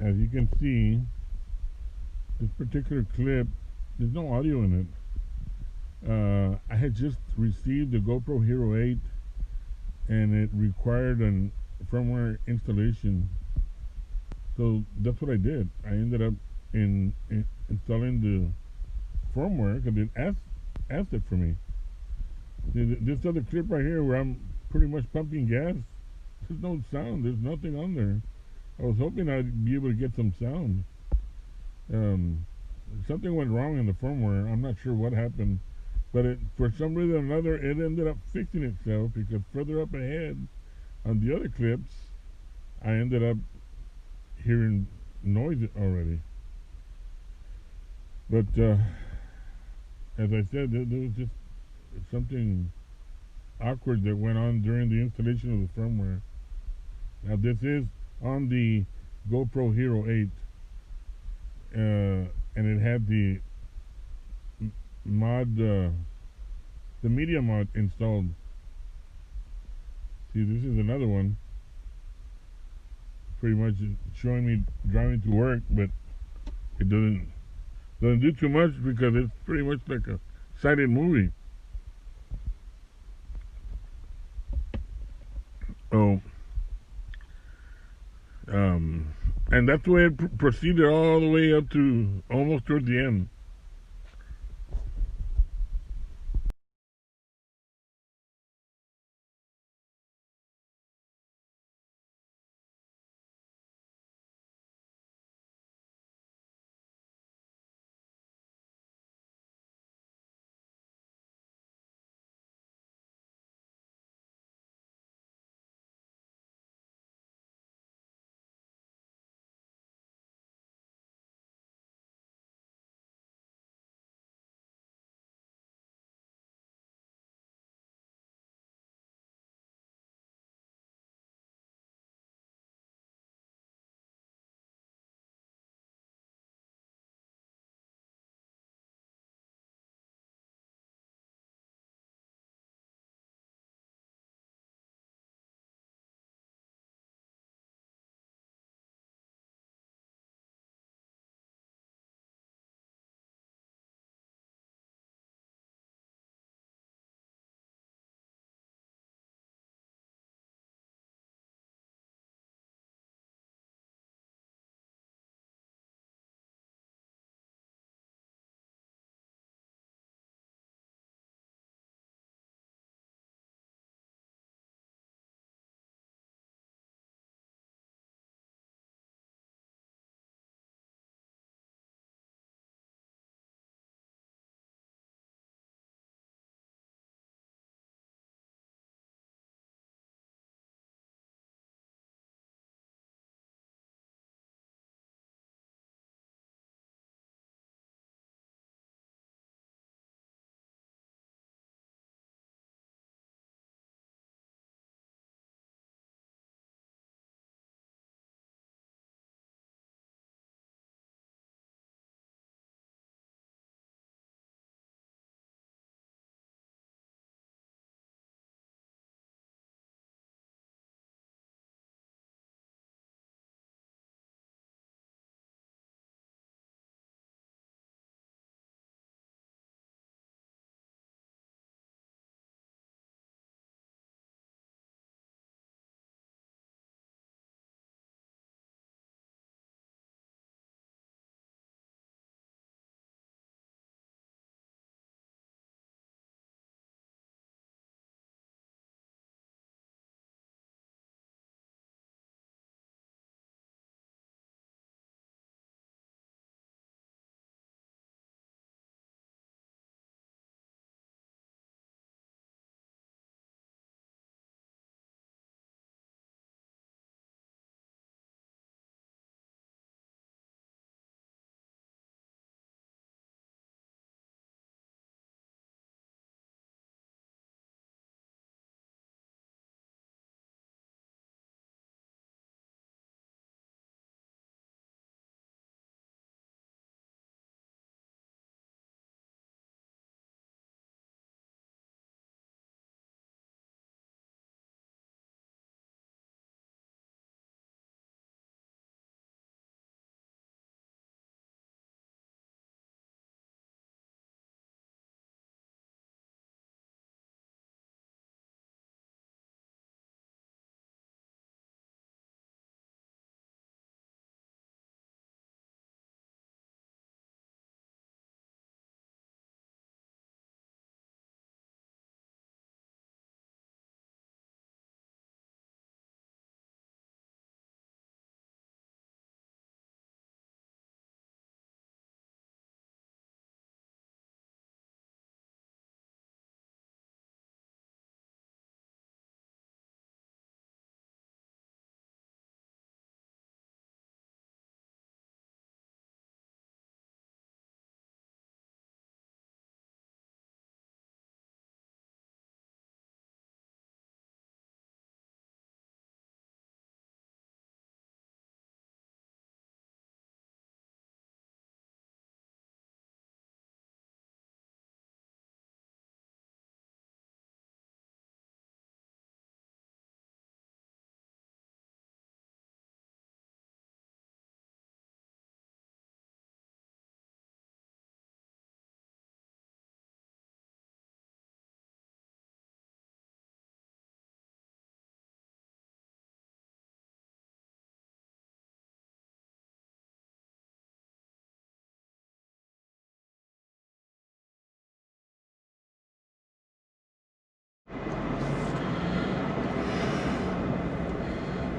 as you can see, this particular clip, there's no audio in it. I had just received the GoPro Hero 8, and it required an firmware installation. So that's what I did. I ended up in installing the firmware because it asked it for me. This other clip right here where I'm pretty much pumping gas, there's no sound. There's nothing on there. I was hoping I'd be able to get some sound. Um, Something went wrong in the firmware. I'm not sure what happened, but for some reason or another, it ended up fixing itself because further up ahead on the other clips, I ended up hearing noise already. But as I said, there was just something awkward that went on during the installation of the firmware. Now this is on the GoPro Hero 8, and it had the mod, the media mod installed. See, this is another one, pretty much showing me driving to work, but it doesn't do too much because it's pretty much like a silent movie. Oh, um, and that's the way it proceeded all the way up to almost towards the end.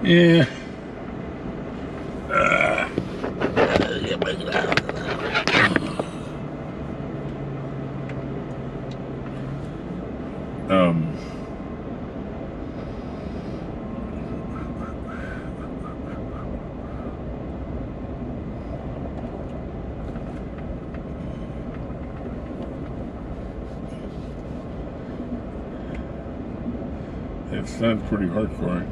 Yeah. Um. It sounds pretty hardcore.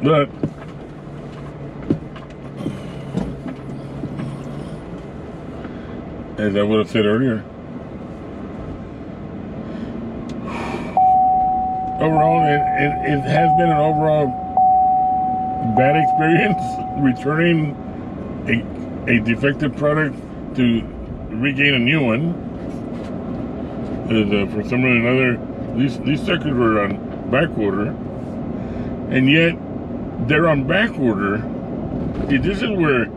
But as I would have said earlier, overall, it has been an overall bad experience returning a defective product to regain a new one. For some reason or another, these suckers were on back order, and yet they're on back order. See, this is where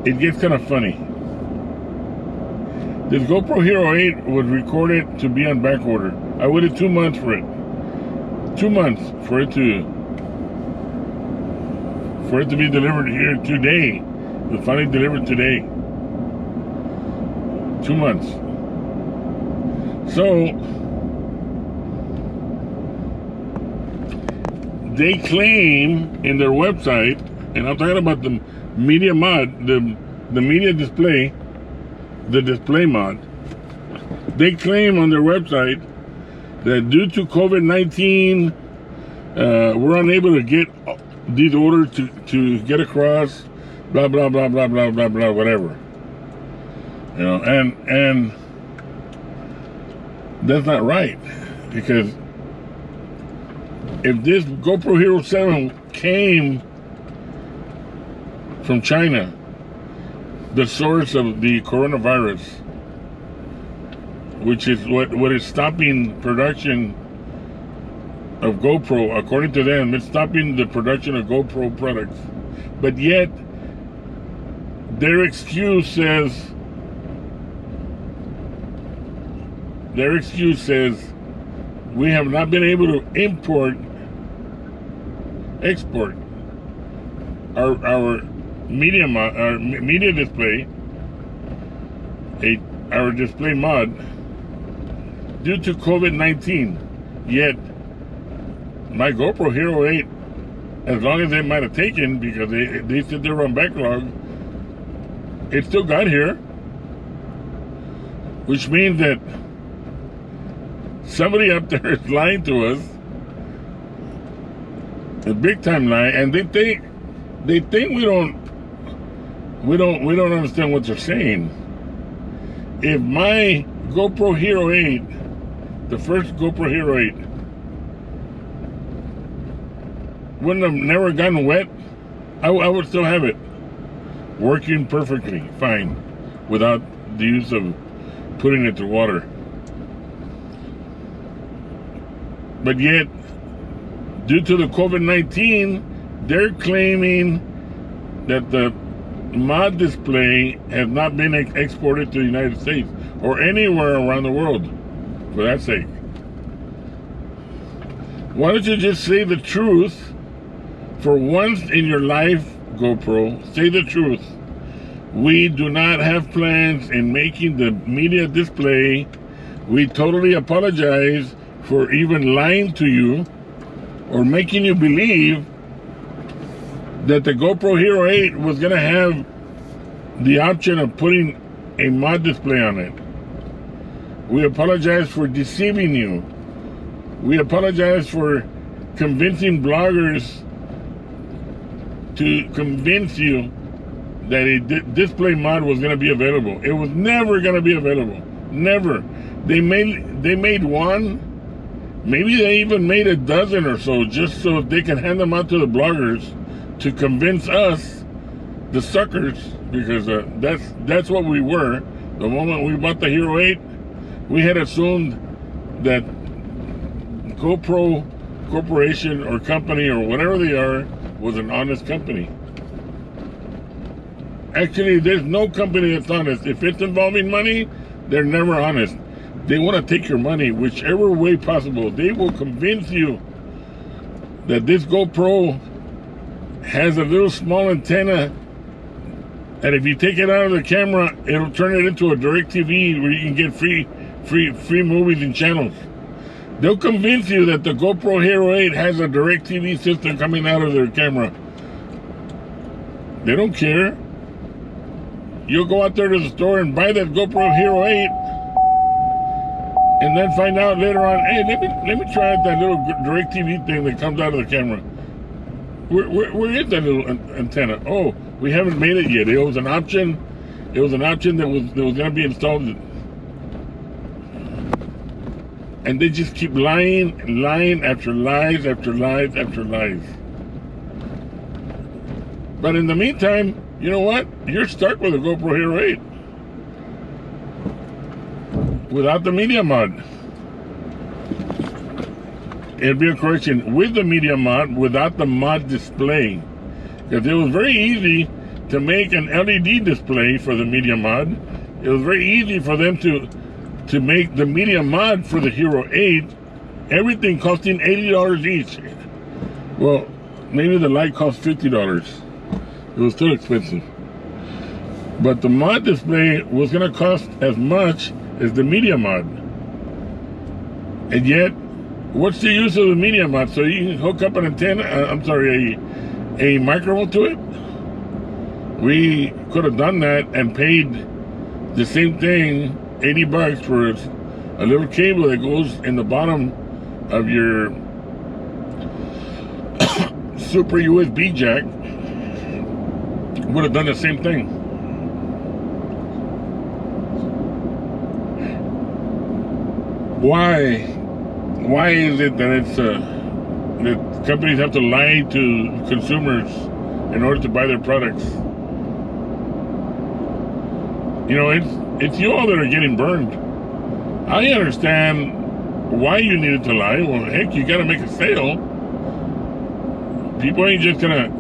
it gets kind of funny. This GoPro Hero 8 was recorded to be on back order. I waited 2 months for it. 2 months for it to be delivered here today. It was finally delivered today. 2 months. So they claim in their website, and I'm talking about the media mod, the media display, the display mod. They claim on their website that due to COVID-19, we're unable to get these orders to get across, blah blah blah blah blah blah blah, whatever. You know, and that's not right, because if this GoPro Hero 7 came from China, the source of the coronavirus, which is what is stopping production of GoPro, according to them, it's stopping the production of GoPro products. But yet, their excuse says we have not been able to export our media display, our display mod, due to COVID-19. Yet my GoPro Hero 8, as long as they might have taken, because they said they were on backlog, it still got here, which means that somebody up there is lying to us, a big time lie, and they think we don't understand what they're saying. If my GoPro Hero 8, the first GoPro Hero 8, wouldn't have never gotten wet, I would still have it working perfectly fine without the use of putting it to water. But yet, due to the COVID-19, they're claiming that the mod display has not been exported to the United States or anywhere around the world, for that sake. Why don't you just say the truth for once in your life, GoPro? Say the truth. We do not have plans in making the media display. We totally apologize for even lying to you or making you believe that the GoPro Hero 8 was going to have the option of putting a mod display on it. We apologize for deceiving you. We apologize for convincing bloggers to convince you that a display mod was going to be available. It was never going to be available. Never. They made one. Maybe they even made a dozen or so, just so they can hand them out to the bloggers to convince us, the suckers, because that's what we were. The moment we bought the Hero 8, we had assumed that GoPro Corporation or company or whatever they are was an honest company. Actually, there's no company that's honest. If it's involving money, they're never honest. They want to take your money whichever way possible. They will convince you that this GoPro has a little small antenna, and if you take it out of the camera, it'll turn it into a DirecTV where you can get free movies and channels. They'll convince you that the GoPro Hero 8 has a DirecTV system coming out of their camera. They don't care. You'll go out there to the store and buy that GoPro Hero 8, and then find out later on, hey, let me try out that little DirecTV thing that comes out of the camera. Where is that little antenna? Oh, we haven't made it yet. It was an option. It was an option that was going to be installed. And they just keep lying after lies after lies after lies. But in the meantime, you know what? You're stuck with a GoPro Hero 8 without the media mod. It'd be a correction, with the media mod, without the mod display. Because it was very easy to make an LED display for the media mod. It was very easy for them to make the media mod for the Hero 8, everything costing $80 each. Well, maybe the light cost $50. It was still expensive. But the mod display was going to cost as much as the media mod. And yet, what's the use of the media mod? So you can hook up an antenna, a microphone to it? We could have done that and paid the same thing, $80 for a little cable that goes in the bottom of your super USB jack. Would have done the same thing. Why is it that that companies have to lie to consumers in order to buy their products? You know, it's you all that are getting burned. I understand why you needed to lie. Well, heck, you got to make a sale. People ain't just gonna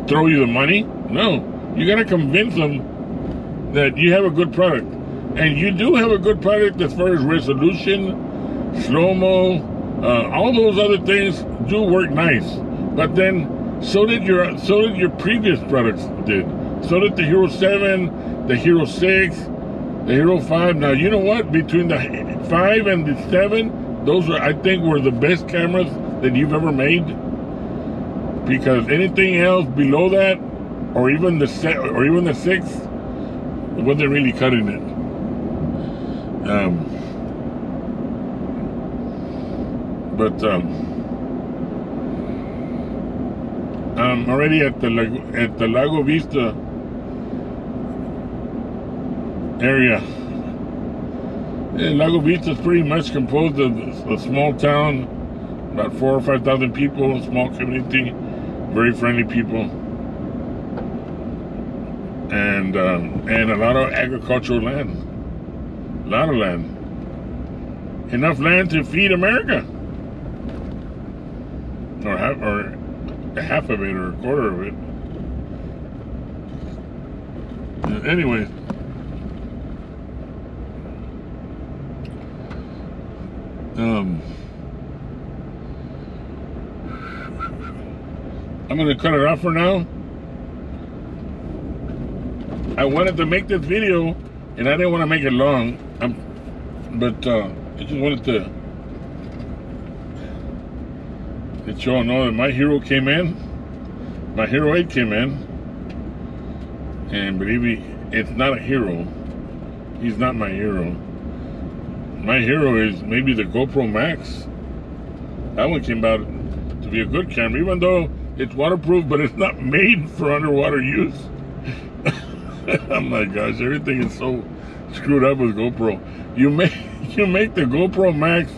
throw you the money. No, you got to convince them that you have a good product, and you do have a good product as far as resolution, slow-mo, all those other things do work nice. But then so did your previous products did. So did the Hero 7, the Hero 6, the Hero 5. Now, you know what? Between the 5 and the 7, those I think were the best cameras that you've ever made. Because anything else below that, or even the 6, wasn't really cutting it. I'm already at the Lago Vista area. And Lago Vista is pretty much composed of a small town, about 4,000 or 5,000 people, small community, very friendly people, and a lot of agricultural land, a lot of land, enough land to feed America, or half of it, or a quarter of it. Anyways. I'm going to cut it off for now. I wanted to make this video, and I didn't want to make it long. But I just wanted to let you all know that my Hero came in. My Hero 8 came in. And believe me, it's not a hero. He's not my hero. My hero is maybe the GoPro Max. That one came out to be a good camera, even though it's waterproof, but it's not made for underwater use. Oh my gosh, everything is so screwed up with GoPro. You make the GoPro Max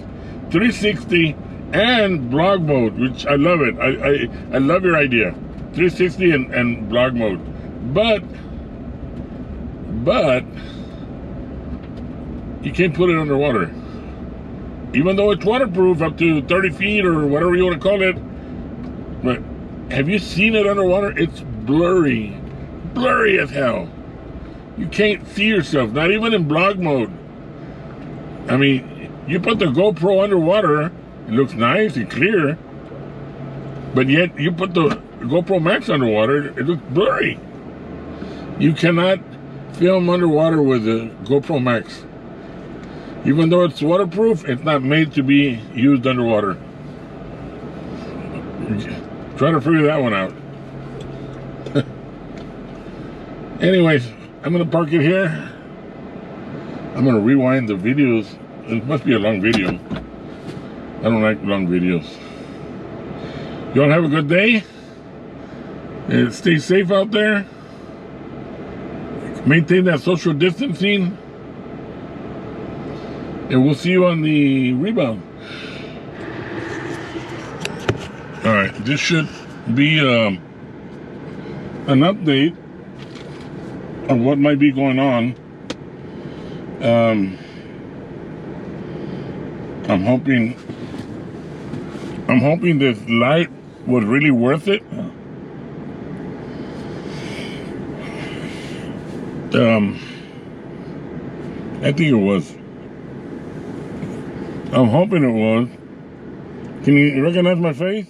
360 and vlog mode, which I love it. I love your idea. 360 and vlog mode. But you can't put it underwater. Even though it's waterproof up to 30 feet or whatever you want to call it. But have you seen it underwater? It's blurry. Blurry as hell. You can't see yourself, not even in vlog mode. I mean, you put the GoPro underwater, it looks nice and clear. But yet, you put the GoPro Max underwater, it looks blurry. You cannot film underwater with the GoPro Max. Even though it's waterproof, it's not made to be used underwater. Try to figure that one out. Anyways, I'm going to park it here. I'm going to rewind the videos. It must be a long video. I don't like long videos. You all have a good day. And stay safe out there. Maintain that social distancing. And we'll see you on the rebound. Alright, this should be an update of what might be going on. I'm hoping this light was really worth it. I think it was. I'm hoping it was. Can you recognize my face?